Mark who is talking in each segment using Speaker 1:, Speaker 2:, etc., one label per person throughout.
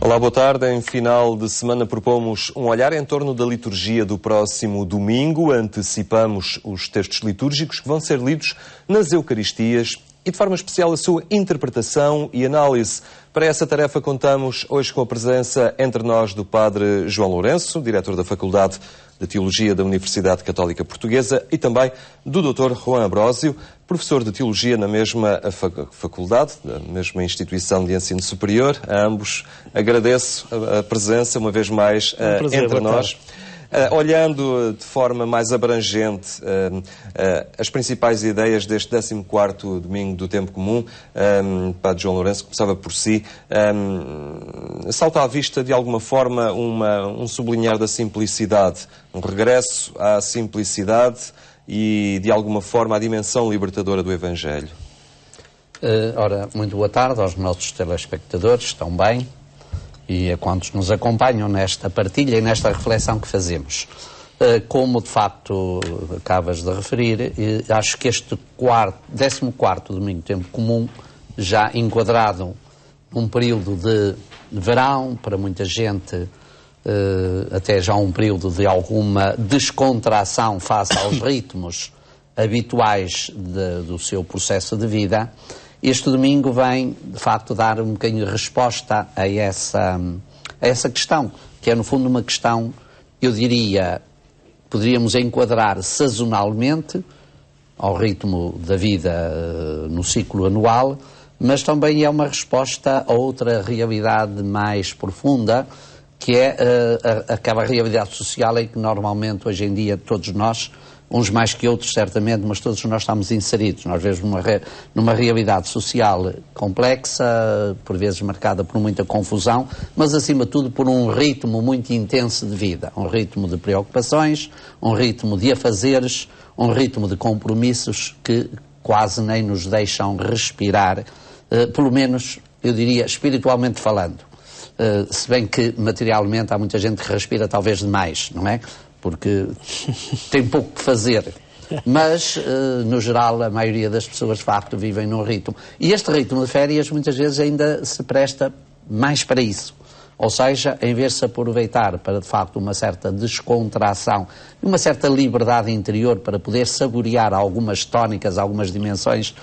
Speaker 1: Olá, boa tarde. Em final de semana propomos um olhar em torno da liturgia do próximo domingo. Antecipamos os textos litúrgicos que vão ser lidos nas Eucaristias e, de forma especial, a sua interpretação e análise. Para essa tarefa contamos hoje com a presença entre nós do Padre João Lourenço, diretor da Faculdade de Teologia da Universidade Católica Portuguesa, e também do Dr. Juan Ambrósio, professor de Teologia na mesma faculdade, na mesma instituição de ensino superior. A ambos agradeço a presença, uma vez mais, entre nós. Olhando de forma mais abrangente as principais ideias deste 14º domingo do Tempo Comum, Padre João Lourenço, começava por si, salta à vista de alguma forma um sublinhar da simplicidade, um regresso à simplicidade e de alguma forma à dimensão libertadora do Evangelho.
Speaker 2: Ora, muito boa tarde aos nossos telespectadores, estão bem? E a quantos nos acompanham nesta partilha e nesta reflexão que fazemos. Como de facto acabas de referir, acho que este 14º domingo do Tempo Comum, já enquadrado num período de verão, para muita gente até já um período de alguma descontração face aos ritmos habituais do seu processo de vida, este domingo vem, de facto, dar um bocadinho de resposta a essa questão, que é, no fundo, uma questão, eu diria, poderíamos enquadrar sazonalmente ao ritmo da vida no ciclo anual, mas também é uma resposta a outra realidade mais profunda, que é aquela realidade social em que normalmente, hoje em dia, todos nós, uns mais que outros, certamente, mas todos nós estamos inseridos. Nós vemos numa realidade social complexa, por vezes marcada por muita confusão, mas, acima de tudo, por um ritmo muito intenso de vida. Um ritmo de preocupações, um ritmo de afazeres, um ritmo de compromissos que quase nem nos deixam respirar, pelo menos, eu diria, espiritualmente falando. Se bem que, materialmente, há muita gente que respira talvez demais, não é? Porque tem pouco que fazer. Mas, no geral, a maioria das pessoas, de facto, vivem num ritmo. E este ritmo de férias, muitas vezes, ainda se presta mais para isso. Ou seja, em vez de se aproveitar para, de facto, uma certa descontração e uma certa liberdade interior para poder saborear algumas tónicas, algumas dimensões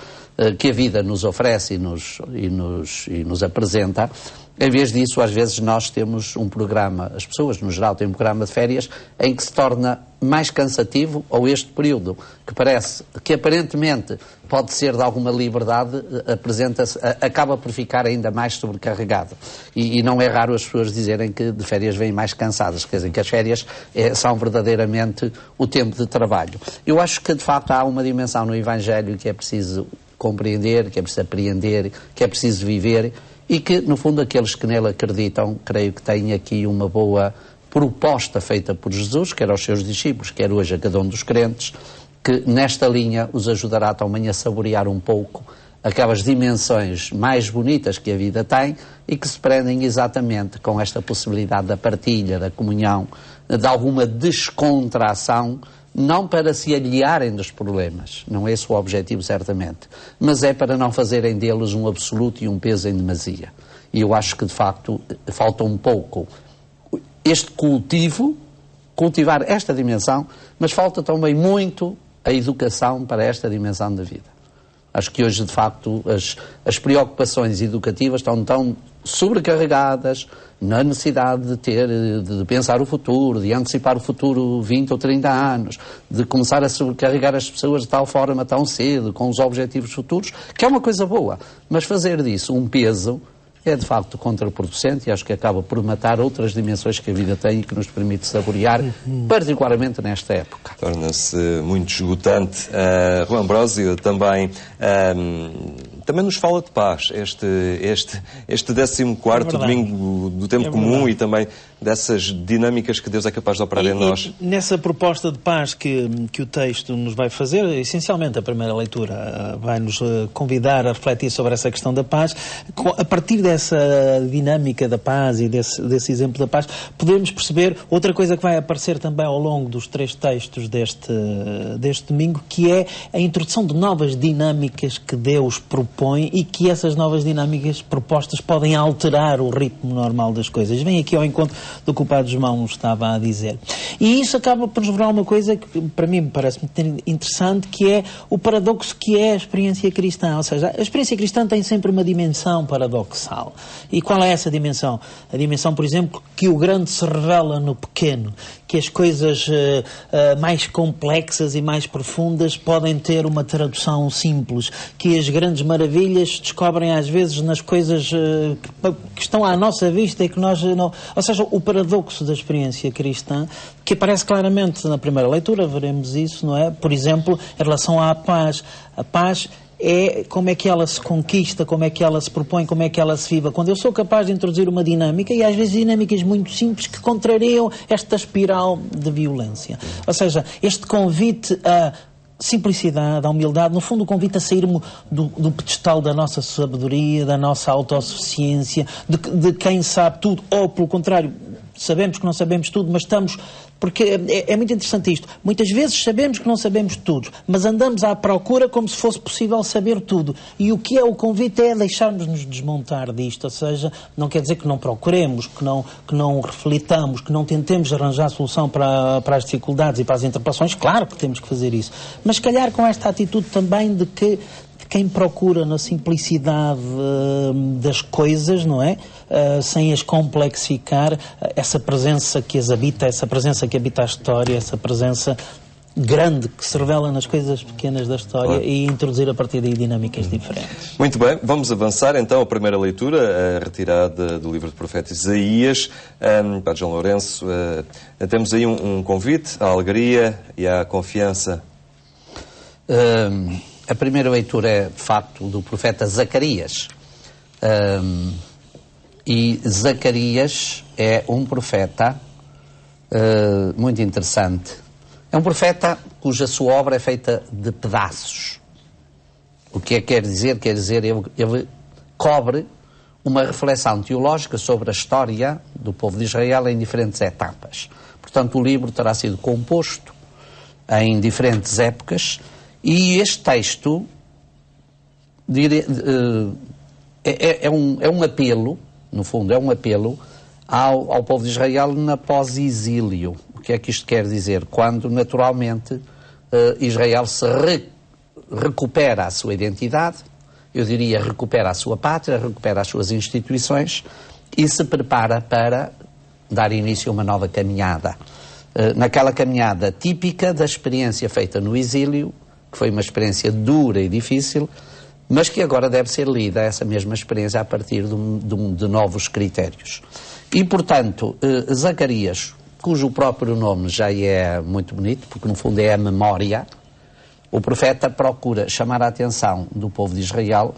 Speaker 2: que a vida nos oferece e nos apresenta, em vez disso, às vezes nós temos um programa, as pessoas no geral têm um programa de férias em que se torna mais cansativo, ou este período, que parece que aparentemente pode ser de alguma liberdade, acaba por ficar ainda mais sobrecarregado. E não é raro as pessoas dizerem que de férias vêm mais cansadas, quer dizer, que as férias são verdadeiramente o tempo de trabalho. Eu acho que de facto há uma dimensão no Evangelho que é preciso compreender, que é preciso apreender, que é preciso viver, e que, no fundo, aqueles que nele acreditam, creio que têm aqui uma boa proposta feita por Jesus, quer aos seus discípulos, quer hoje a cada um dos crentes, que nesta linha os ajudará também a saborear um pouco aquelas dimensões mais bonitas que a vida tem e que se prendem exatamente com esta possibilidade da partilha, da comunhão, de alguma descontração, não para se aliarem dos problemas, não é esse o objetivo certamente, mas é para não fazerem deles um absoluto e um peso em demasia. E eu acho que de facto falta um pouco este cultivar esta dimensão, mas falta também muito a educação para esta dimensão da vida. Acho que hoje, de facto, as preocupações educativas estão tão sobrecarregadas na necessidade de pensar o futuro, de antecipar o futuro 20 ou 30 anos, de começar a sobrecarregar as pessoas de tal forma tão cedo, com os objetivos futuros, que é uma coisa boa. Mas fazer disso um peso é, de facto, contraproducente e acho que acaba por matar outras dimensões que a vida tem e que nos permite saborear, particularmente nesta época.
Speaker 1: Torna-se muito esgotante. Juan Ambrósio também nos fala de paz. Este 14º domingo do Tempo Comum e também dessas dinâmicas que Deus é capaz de operar em nós.
Speaker 3: Nessa proposta de paz que o texto nos vai fazer, essencialmente a primeira leitura vai-nos convidar a refletir sobre essa questão da paz. A partir dessa dinâmica da paz e desse exemplo da paz, podemos perceber outra coisa que vai aparecer também ao longo dos 3 textos deste domingo, que é a introdução de novas dinâmicas que Deus propõe e que essas novas dinâmicas propostas podem alterar o ritmo normal das coisas. Vem aqui ao encontro do que o Padre João estava a dizer. E isso acaba por nos revelar uma coisa que para mim me parece muito interessante, que é o paradoxo que é a experiência cristã. Ou seja, a experiência cristã tem sempre uma dimensão paradoxal. E qual é essa dimensão? A dimensão, por exemplo, que o grande se revela no pequeno, que as coisas mais complexas e mais profundas podem ter uma tradução simples, que as grandes maravilhas descobrem às vezes nas coisas que estão à nossa vista e que nós não... Ou seja, o paradoxo da experiência cristã, que aparece claramente na primeira leitura, veremos isso, não é? Por exemplo, em relação à paz. A paz é como é que ela se conquista, como é que ela se propõe, como é que ela se viva. Quando eu sou capaz de introduzir uma dinâmica, e às vezes dinâmicas muito simples, que contrariam esta espiral de violência. Ou seja, este convite a simplicidade, a humildade, no fundo o convite a sairmos do pedestal da nossa sabedoria, da nossa autossuficiência, de quem sabe tudo, ou pelo contrário, sabemos que não sabemos tudo, mas estamos... Porque é muito interessante isto. Muitas vezes sabemos que não sabemos tudo, mas andamos à procura como se fosse possível saber tudo. E o que é o convite é deixarmos-nos desmontar disto. Ou seja, não quer dizer que não procuremos, que não reflitamos, que não tentemos arranjar solução para as dificuldades e para as interpelações. Claro que temos que fazer isso. Mas, se calhar, com esta atitude também de quem procura na simplicidade das coisas, não é? Sem as complexificar, essa presença que as habita, essa presença que habita a história, essa presença grande que se revela nas coisas pequenas da história, e introduzir a partir daí dinâmicas diferentes.
Speaker 1: Muito bem, vamos avançar então à primeira leitura, a retirada do livro do profeta Isaías. Padre João Lourenço, temos aí um convite à alegria e à confiança.
Speaker 2: A primeira leitura é, de facto, do profeta Zacarias. E Zacarias é um profeta muito interessante. É um profeta cuja sua obra é feita de pedaços. O que é que quer dizer? Quer dizer, ele cobre uma reflexão teológica sobre a história do povo de Israel em diferentes etapas. Portanto, o livro terá sido composto em diferentes épocas. E este texto é um apelo, no fundo, é um apelo ao povo de Israel na pós-exílio. O que é que isto quer dizer? Quando, naturalmente, Israel se recupera a sua identidade, eu diria recupera a sua pátria, recupera as suas instituições e se prepara para dar início a uma nova caminhada. Naquela caminhada típica da experiência feita no exílio, que foi uma experiência dura e difícil, mas que agora deve ser lida, essa mesma experiência, a partir de novos critérios. E, portanto, Zacarias, cujo próprio nome já é muito bonito, porque no fundo é a memória, o profeta procura chamar a atenção do povo de Israel,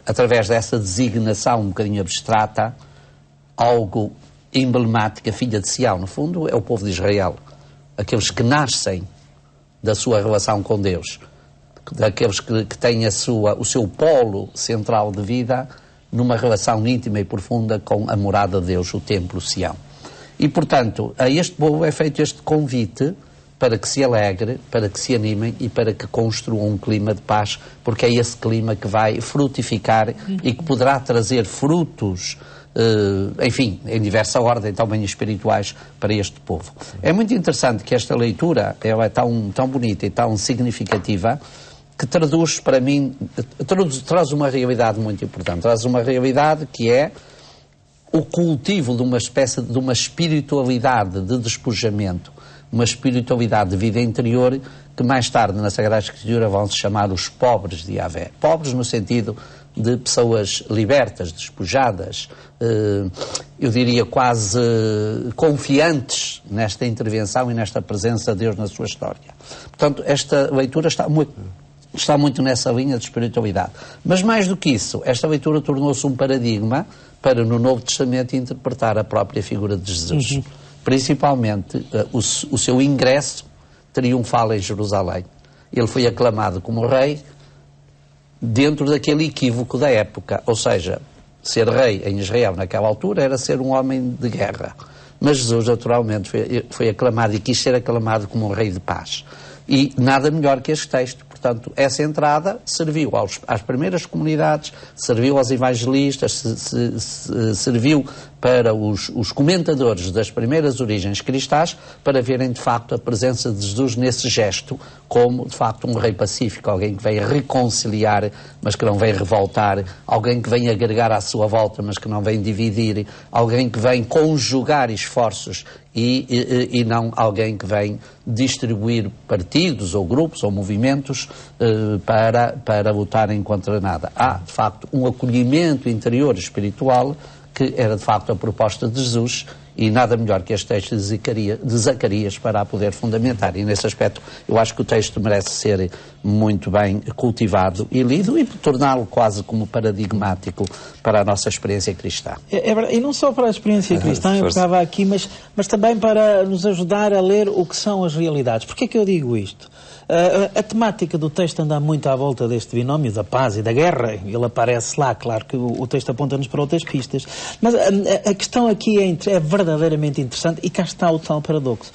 Speaker 2: através dessa designação um bocadinho abstrata, algo emblemática, filha de Sião, no fundo é o povo de Israel, aqueles que nascem da sua relação com Deus, daqueles que têm o seu polo central de vida numa relação íntima e profunda com a morada de Deus, o templo Sião. E, portanto, a este povo é feito este convite para que se alegre, para que se animem e para que construam um clima de paz, porque é esse clima que vai frutificar e que poderá trazer frutos, enfim, em diversa ordem, também espirituais, para este povo. É muito interessante que esta leitura ela é tão bonita e tão significativa, que traduz para mim, traz uma realidade muito importante. Traz uma realidade que é o cultivo de uma espécie de uma espiritualidade de despojamento, uma espiritualidade de vida interior, que mais tarde na Sagrada Escritura vão se chamar os pobres de Yahvé. Pobres no sentido de pessoas libertas, despojadas, eu diria quase confiantes nesta intervenção e nesta presença de Deus na sua história. Portanto, esta leitura está muito está muito nessa linha de espiritualidade. Mas mais do que isso, esta leitura tornou-se um paradigma para, no Novo Testamento, interpretar a própria figura de Jesus. Principalmente o seu ingresso triunfal em Jerusalém. Ele foi aclamado como rei dentro daquele equívoco da época, ou seja, ser rei em Israel naquela altura era ser um homem de guerra. Mas Jesus, naturalmente, foi aclamado e quis ser aclamado como um rei de paz. E nada melhor que este texto. Portanto, essa entrada serviu às primeiras comunidades, serviu aos evangelistas, serviu para os comentadores das primeiras origens cristãs para verem, de facto, a presença de Jesus nesse gesto como, de facto, um rei pacífico, alguém que vem reconciliar, mas que não vem revoltar, alguém que vem agregar à sua volta, mas que não vem dividir, alguém que vem conjugar esforços e não alguém que vem distribuir partidos ou grupos ou movimentos para lutarem contra nada. Há, de facto, um acolhimento interior espiritual que era, de facto, a proposta de Jesus e nada melhor que este texto de Zacarias para a poder fundamentar. E, nesse aspecto, eu acho que o texto merece ser muito bem cultivado e lido e torná-lo quase como paradigmático para a nossa experiência cristã.
Speaker 3: E não só para a experiência cristã, eu estava aqui, mas também para nos ajudar a ler o que são as realidades. Porquê é que eu digo isto? A temática do texto anda muito à volta deste binómio da paz e da guerra. Ele aparece lá, claro que o texto aponta-nos para outras pistas. Mas a questão aqui é verdadeiramente interessante e cá está o tal paradoxo.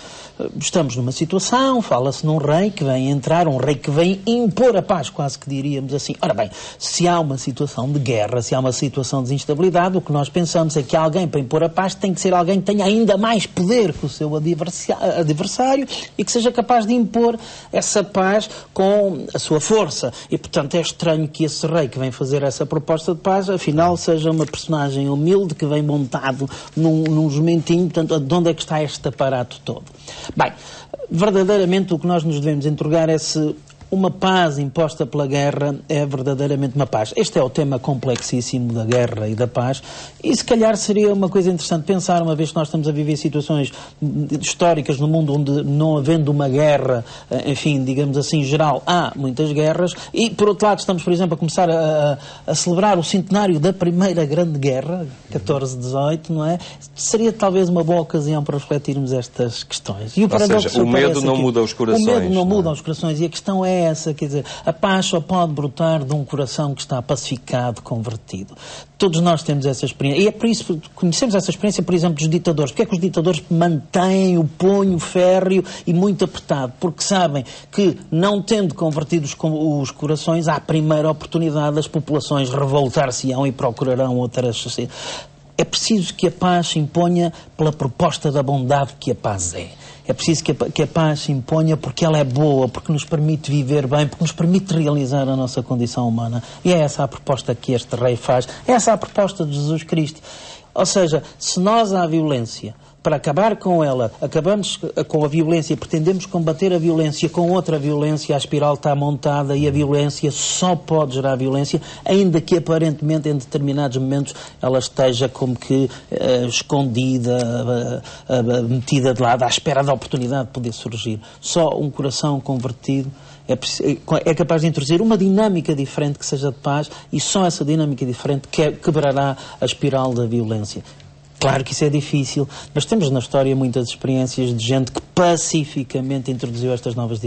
Speaker 3: Estamos numa situação, fala-se num rei que vem entrar, um rei que vem impor a paz, quase que diríamos assim. Ora bem, se há uma situação de guerra, se há uma situação de instabilidade, o que nós pensamos é que alguém para impor a paz tem que ser alguém que tenha ainda mais poder que o seu adversário e que seja capaz de impor essa paz com a sua força. E, portanto, é estranho que esse rei que vem fazer essa proposta de paz, afinal, seja uma personagem humilde que vem montado num jumentinho. Portanto, de onde é que está este aparato todo? Bem, verdadeiramente o que nós nos devemos interrogar é se uma paz imposta pela guerra é verdadeiramente uma paz. Este é o tema complexíssimo da guerra e da paz e se calhar seria uma coisa interessante pensar, uma vez que nós estamos a viver situações históricas no mundo onde não havendo uma guerra, enfim, digamos assim, geral, há muitas guerras e, por outro lado, estamos, por exemplo, a começar a celebrar o centenário da Primeira Grande Guerra, 14-18, não é? Seria talvez uma boa ocasião para refletirmos estas questões. E o paradoxo,
Speaker 1: ou seja, o medo não muda os corações.
Speaker 3: O medo não muda os corações e a questão é essa, quer dizer, a paz só pode brotar de um coração que está pacificado, convertido. Todos nós temos essa experiência. E é por isso que conhecemos essa experiência, por exemplo, dos ditadores. Porque é que os ditadores mantêm o punho férreo e muito apertado? Porque sabem que, não tendo convertido os corações, à primeira oportunidade as populações revoltar-se-ão e procurarão outras sociedades. É preciso que a paz se imponha pela proposta da bondade que a paz é. É preciso que a paz se imponha porque ela é boa, porque nos permite viver bem, porque nos permite realizar a nossa condição humana. E é essa a proposta que este rei faz. É essa a proposta de Jesus Cristo. Ou seja, se nós há violência, para acabar com ela, acabamos com a violência e pretendemos combater a violência com outra violência, a espiral está montada e a violência só pode gerar violência, ainda que aparentemente em determinados momentos ela esteja como que escondida, metida de lado, à espera da oportunidade de poder surgir. Só um coração convertido é capaz de introduzir uma dinâmica diferente que seja de paz e só essa dinâmica diferente quebrará a espiral da violência. Claro que isso é difícil, mas temos na história muitas experiências de gente que pacificamente introduziu estas novas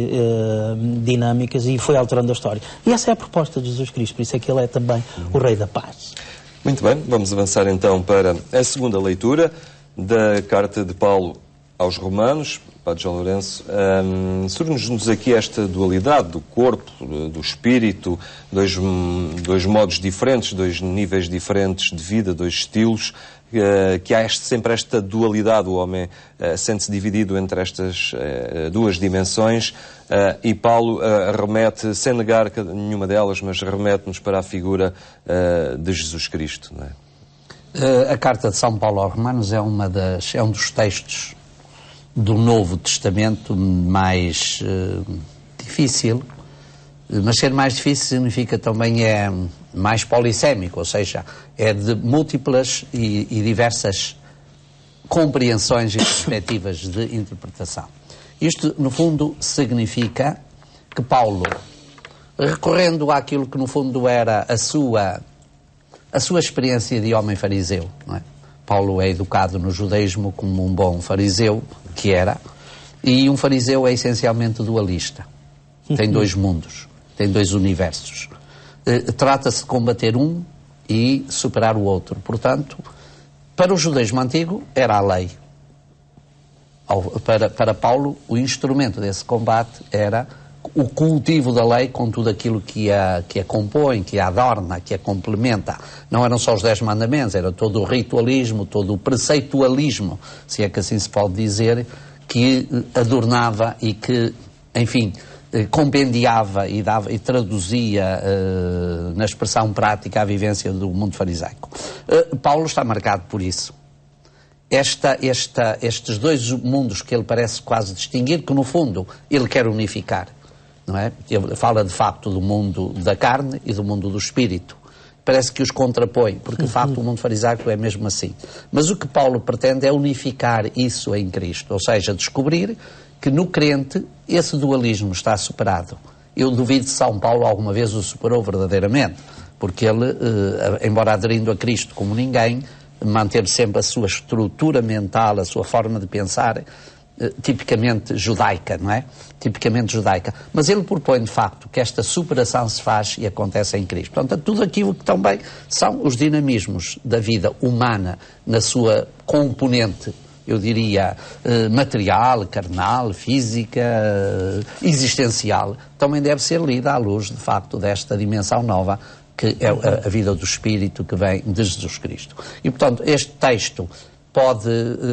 Speaker 3: dinâmicas e foi alterando a história. E essa é a proposta de Jesus Cristo, por isso é que ele é também o Rei da Paz.
Speaker 1: Muito bem, vamos avançar então para a segunda leitura da carta de Paulo aos Romanos. Padre João Lourenço, surge-nos aqui esta dualidade do corpo, do espírito, dois modos diferentes, dois níveis diferentes de vida, dois estilos, que há sempre esta dualidade, o homem sente-se dividido entre estas duas dimensões e Paulo remete, sem negar nenhuma delas, mas remete-nos para a figura de Jesus Cristo, não é?
Speaker 2: A carta de São Paulo aos Romanos é um dos textos do Novo Testamento mais difícil, mas ser mais difícil significa também é mais polissémico, ou seja, é de múltiplas e diversas compreensões e perspectivas de interpretação. Isto, no fundo, significa que Paulo recorrendo àquilo que no fundo era a sua experiência de homem fariseu, não é? Paulo é educado no judaísmo como um bom fariseu, que era, e um fariseu é essencialmente dualista. Tem dois mundos, tem dois universos. Trata-se de combater um e superar o outro. Portanto, para o judaísmo antigo era a lei. Para Paulo, o instrumento desse combate era o cultivo da lei com tudo aquilo que a compõe, que a adorna, que a complementa. Não eram só os 10 mandamentos, era todo o ritualismo, todo o preceitualismo, se é que assim se pode dizer, que adornava e que, enfim, compendiava e traduzia na expressão prática a vivência do mundo farisaico. Paulo está marcado por isso. Estes dois mundos que ele parece quase distinguir, que no fundo ele quer unificar. Não é? Ele fala de facto do mundo da carne e do mundo do espírito. Parece que os contrapõe, porque de facto o mundo farisaico é mesmo assim. Mas o que Paulo pretende é unificar isso em Cristo, ou seja, descobrir que no crente esse dualismo está superado. Eu duvido se São Paulo alguma vez o superou verdadeiramente, porque ele, embora aderindo a Cristo como ninguém, manter sempre a sua estrutura mental, a sua forma de pensar, tipicamente judaica, não é? Tipicamente judaica. Mas ele propõe, de facto, que esta superação se faz e acontece em Cristo. Portanto, tudo aquilo que também são os dinamismos da vida humana na sua componente, eu diria, material, carnal, física, existencial, também deve ser lida à luz, de facto, desta dimensão nova que é a vida do Espírito que vem de Jesus Cristo. E, portanto, este texto pode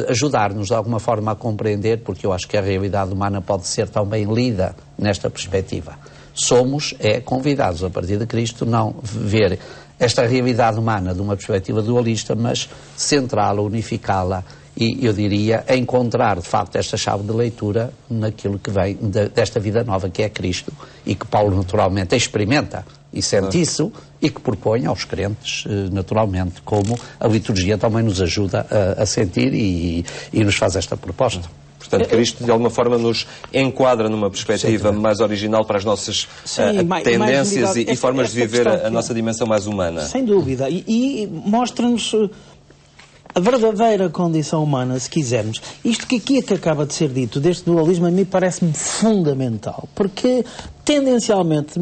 Speaker 2: ajudar-nos de alguma forma a compreender, porque eu acho que a realidade humana pode ser também lida nesta perspectiva. Somos convidados, a partir de Cristo, não ver esta realidade humana de uma perspectiva dualista, mas centrá-la, unificá-la e, eu diria, encontrar, de facto, esta chave de leitura naquilo que vem desta vida nova que é Cristo e que Paulo, naturalmente, experimenta e sente isso e que propõe aos crentes, naturalmente, como a liturgia também nos ajuda a sentir e nos faz esta proposta.
Speaker 1: Portanto, Cristo, de alguma forma, nos enquadra numa perspectiva mais original para as nossas tendências e formas de viver a nossa dimensão mais humana.
Speaker 3: Sem dúvida. E mostra-nos a verdadeira condição humana, se quisermos. Isto que aqui é que acaba de ser dito, deste dualismo, a mim parece-me fundamental. Porque, tendencialmente,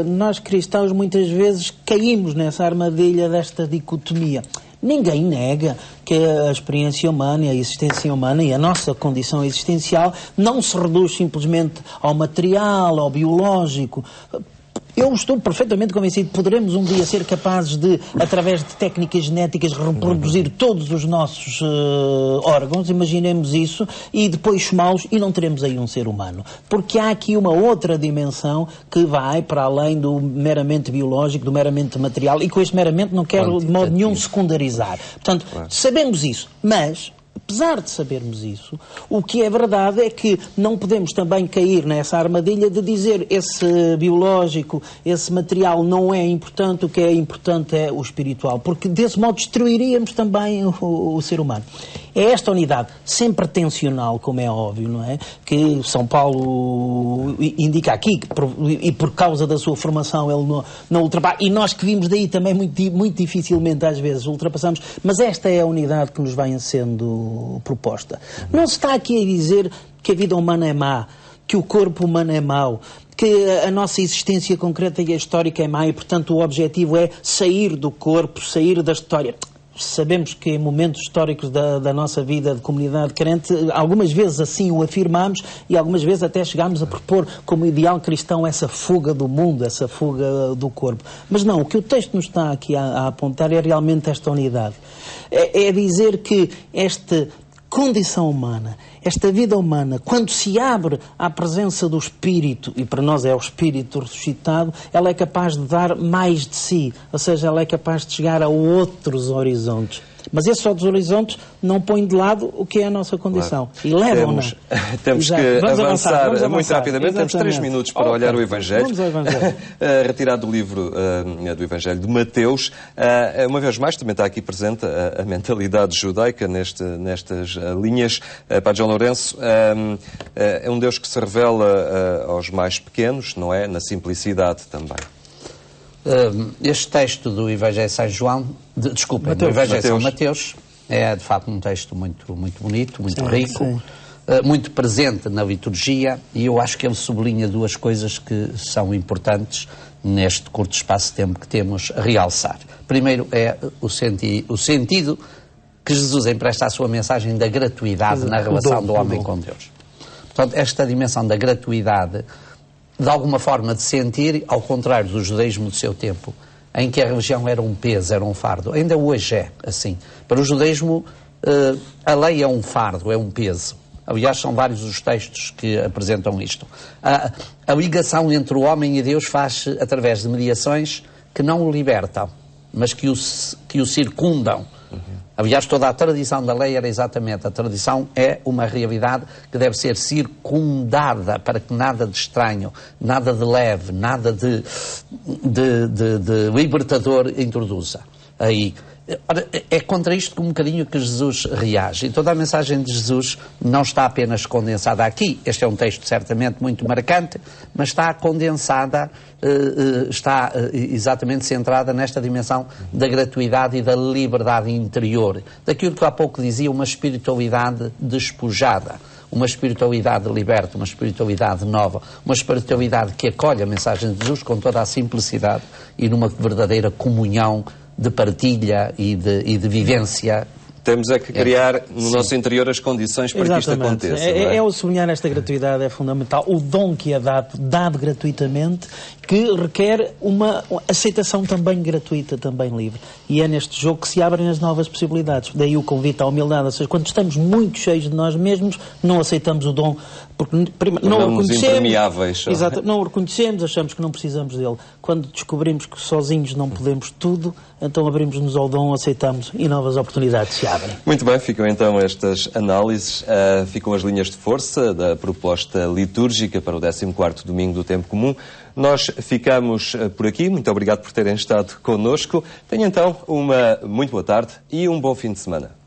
Speaker 3: nós cristãos muitas vezes caímos nessa armadilha desta dicotomia. Ninguém nega que a experiência humana, a existência humana e a nossa condição existencial não se reduz simplesmente ao material, ao biológico. Eu estou perfeitamente convencido que poderemos um dia ser capazes de, através de técnicas genéticas, reproduzir todos os nossos órgãos, imaginemos isso, e depois chamá-los e não teremos aí um ser humano. Porque há aqui uma outra dimensão que vai para além do meramente biológico, do meramente material, e com este meramente não quero de modo nenhum secundarizar. Portanto, sabemos isso, mas apesar de sabermos isso, o que é verdade é que não podemos também cair nessa armadilha de dizer esse biológico, esse material não é importante, o que é importante é o espiritual, porque desse modo destruiríamos também o ser humano. É esta unidade, sempre tensional, como é óbvio, não é? Que São Paulo indica aqui, e por causa da sua formação ele não ultrapassa, e nós que vimos daí também muito dificilmente às vezes ultrapassamos, mas esta é a unidade que nos vai sendo proposta. Não se está aqui a dizer que a vida humana é má, que o corpo humano é mau, que a nossa existência concreta e a histórica é má e, portanto, o objetivo é sair do corpo, sair da história. Sabemos que em momentos históricos da nossa vida de comunidade crente, algumas vezes assim o afirmamos e algumas vezes até chegámos a propor como ideal cristão essa fuga do mundo, essa fuga do corpo. Mas não, o que o texto nos está aqui a apontar é realmente esta unidade. É dizer que esta condição humana, esta vida humana, quando se abre à presença do Espírito, e para nós é o Espírito ressuscitado, ela é capaz de dar mais de si, ou seja, ela é capaz de chegar a outros horizontes. Mas esses outros horizontes não põem de lado o que é a nossa condição. Claro. E levam-na.
Speaker 1: Temos que avançar muito rapidamente. Temos 3 minutos para olhar o Evangelho.
Speaker 3: Vamos ao Evangelho.
Speaker 1: Retirado do livro do Evangelho de Mateus. Uma vez mais, também está aqui presente a mentalidade judaica nestas linhas. Padre João Lourenço, é um Deus que se revela aos mais pequenos, não é? Na simplicidade também.
Speaker 2: Este texto do Evangelho de São João, do Evangelho de São Mateus, é de facto um texto muito, muito bonito, muito rico, muito presente na liturgia, e eu acho que ele sublinha 2 coisas que são importantes neste curto espaço de tempo que temos a realçar. Primeiro é o sentido que Jesus empresta à sua mensagem da gratuidade na relação do homem com Deus. Portanto, esta dimensão da gratuidade, de alguma forma de sentir, ao contrário do judaísmo do seu tempo, em que a religião era um peso, era um fardo. Ainda hoje é assim. Para o judaísmo, a lei é um fardo, é um peso. Aliás, são vários os textos que apresentam isto. A ligação entre o homem e Deus faz-se através de mediações que não o libertam, mas que o circundam. Aliás, toda a tradição da lei era exatamente, a tradição é uma realidade que deve ser circundada para que nada de estranho, nada de leve, nada de libertador introduza aí. Ora, é contra isto que um bocadinho que Jesus reage. E toda a mensagem de Jesus não está apenas condensada aqui. Este é um texto certamente muito marcante, mas está condensada, está exatamente centrada nesta dimensão da gratuidade e da liberdade interior. Daquilo que há pouco dizia, uma espiritualidade despojada. Uma espiritualidade liberta, uma espiritualidade nova, uma espiritualidade que acolhe a mensagem de Jesus com toda a simplicidade e numa verdadeira comunhão de partilha e de vivência.
Speaker 1: Temos é que criar no nosso interior as condições para que isto aconteça.
Speaker 3: É o sublinhar esta gratuidade, é fundamental. O dom que é dado gratuitamente, que requer uma aceitação também gratuita, também livre. E é neste jogo que se abrem as novas possibilidades. Daí o convite à humildade. Ou seja, quando estamos muito cheios de nós mesmos, não aceitamos o dom, porque não o reconhecemos. Exato, não o reconhecemos, achamos que não precisamos dele. Quando descobrimos que sozinhos não podemos tudo, então abrimos-nos ao dom, aceitamos e novas oportunidades se abrem.
Speaker 1: Muito bem, ficam então estas análises, ficam as linhas de força da proposta litúrgica para o 14º Domingo do Tempo Comum. Nós ficamos por aqui, muito obrigado por terem estado connosco. Tenham então uma muito boa tarde e um bom fim de semana.